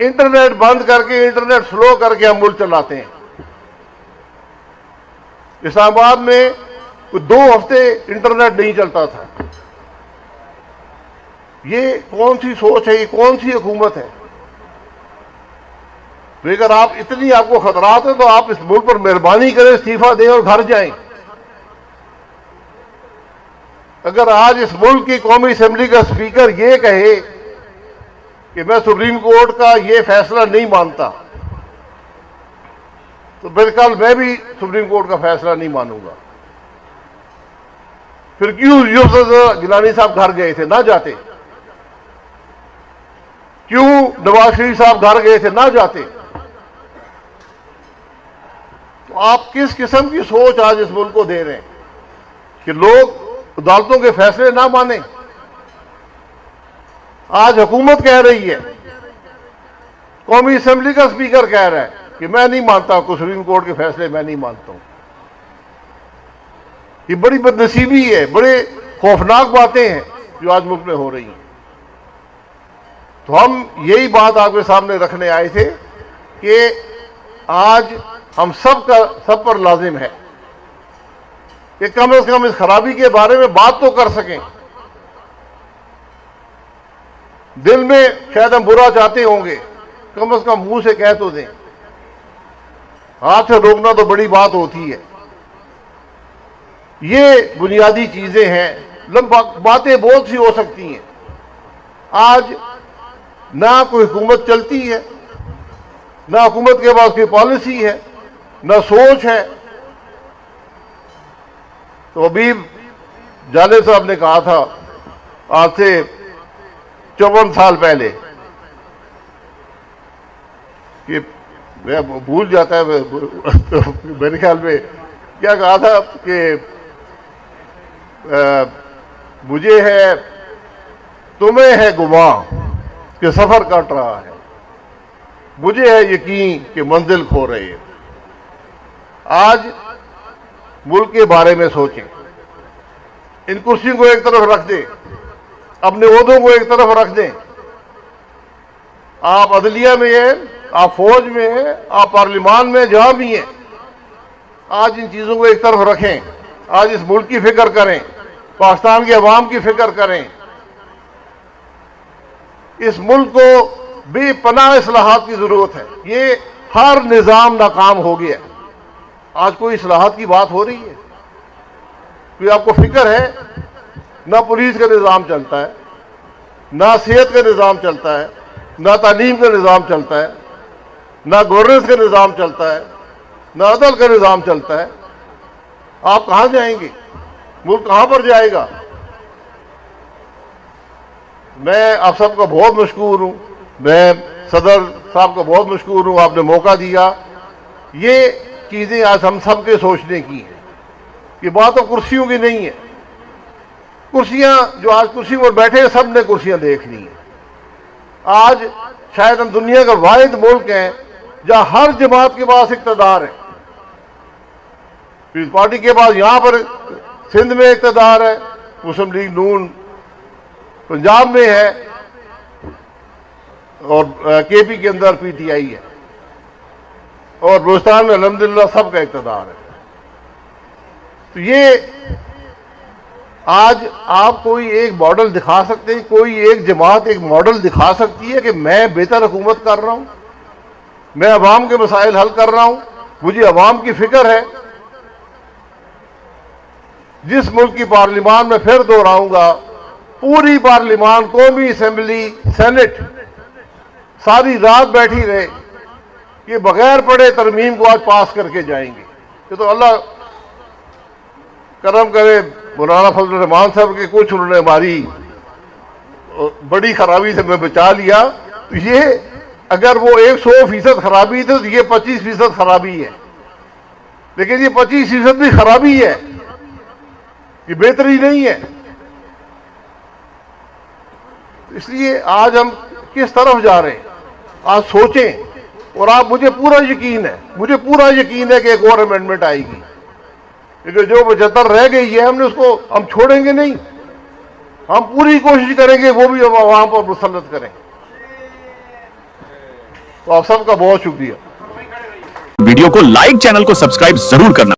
Internet बंद करके, internet slow करके हम मुल्क चलाते हैं। इस्लामाबाद में 2 हफ्ते इंटरनेट नहीं चलता था। ये कौन सी सोच है, ये कौन सी हुकूमत है? तो अगर आप इतनी आपको खतरात है तो आप इस मुल्क पर मेहरबानी करें, इस्तीफा दें और घर जाएं। अगर आज इस मुल्क की कौमी असेंबली का स्पीकर ये कहे कि मैं सुप्रीम कोर्ट का ये फैसला नहीं मानता, तो बिल्कुल मैं भी सुप्रीम कोर्ट का फैसला नहीं मानूंगा। फिर क्यों यूसुफ गिलानी साहब घर गए थे? ना जाते। क्यों नवाज शरीफ साहब घर गए थे? ना जाते। तो आप किस किस्म की सोच आज इस मुल्क को दे रहे हैं कि लोग अदालतों के फैसले ना माने? आज हुकूमत कह रही है, कौमी असेंबली का स्पीकर कह रहा है कि मैं नहीं मानता, सुप्रीम कोर्ट के फैसले मैं नहीं मानता हूं। ये बड़ी बदनसीबी है, बड़े खौफनाक बातें हैं जो आज मुल्क में हो रही हैं। तो हम यही बात आपके सामने रखने आए थे कि आज हम सब पर लाजिम है कि कम से कम इस खराबी के बारे में बात तो कर सकें। दिल में शायद हम बुरा चाहते होंगे, कम से कम मुंह से कह तो दें। हाथ से रोकना तो बड़ी बात होती है। ये बुनियादी चीजें हैं। बातें बहुत सी हो सकती हैं। आज ना कोई हुकूमत चलती है, ना हुकूमत के पास कोई पॉलिसी है, ना सोच है। तो अभी जाले साहब ने कहा था आज से 54 साल पहले कि मैं भूल जाता है मेरे ख्याल में क्या कहा था कि मुझे है, तुम्हें है गुमां कि सफर कट रहा है, मुझे है यकीन कि मंजिल खो रहे हैं। आज मुल्क के बारे में सोचें। इन कुर्सियों को एक तरफ रख दें, अपने ओहदों को एक तरफ रख दें। आप अदलिया में हैं, आप फौज में हैं, आप पार्लियामान में, जहां भी हैं, आज इन चीजों को एक तरफ रखें। आज इस मुल्क की फिक्र करें, पाकिस्तान के अवाम की फिक्र करें। इस मुल्क को बेपनाह इस्लाहात की जरूरत है। ये हर निजाम नाकाम हो गया। आज कोई इस्लाहात की बात हो रही है? कोई आपको फिक्र है? ना पुलिस का निज़ाम चलता है, ना सेहत का निज़ाम चलता है, ना तालीम का निज़ाम चलता है, ना गवर्नेंस का निज़ाम चलता है, ना अदल का निज़ाम चलता है। आप कहाँ जाएंगे? मुल्क कहाँ पर जाएगा? मैं आप सबका बहुत मशकूर हूँ। मैं सदर साहब का बहुत मशकूर हूँ, आपने मौका दिया। ये चीज़ें आज हम सब के सोचने की हैं। ये बात तो कुर्सियों की नहीं है। कुर्सियां जो आज कुर्सी पर बैठे हैं, सब ने कुर्सियां देख ली हैं। आज शायद हम दुनिया का वाहिद मुल्क है जहां हर जमात के पास इक़्तिदार है। पीपल्स पार्टी के पास यहां पर सिंध में इक़्तिदार है, मुस्लिम लीग नून पंजाब में है, और केपी के अंदर पीटीआई है, और बलूचिस्तान में अल्हम्दुलिल्लाह सबका इक़्तिदार है। तो ये आज आप कोई एक मॉडल दिखा सकते हैं, कोई एक जमात एक मॉडल दिखा सकती है कि मैं बेहतर हुकूमत कर रहा हूं, मैं अवाम के मसाइल हल कर रहा हूं, मुझे अवाम की फिक्र है। जिस मुल्क की पार्लियामान में फिर दोहराऊंगा, पूरी पार्लियामान, कौमी असेंबली, सेनेट सारी रात बैठी रहे, ये बगैर पढ़े तरमीम को आज पास करके जाएंगे। ये तो अल्लाह करम करे, मौलाना फजल रहमान साहब के कुछ उन्होंने हमारी बड़ी खराबी से मैं बचा लिया। तो ये अगर वो 100% खराबी थी तो ये 25% खराबी है। लेकिन ये 25% भी खराबी है, ये बेहतरी नहीं है। इसलिए आज हम किस तरफ जा रहे हैं, आज सोचें। और आप, मुझे पूरा यकीन है कि एक और अमेंडमेंट आएगी, क्योंकि जो 75 रह गई है हमने उसको हम छोड़ेंगे नहीं। हम पूरी कोशिश करेंगे वो भी हम आवाम पर मुसल्लत करें। तो आप सबका बहुत शुक्रिया। वीडियो को लाइक, चैनल को सब्सक्राइब जरूर करना।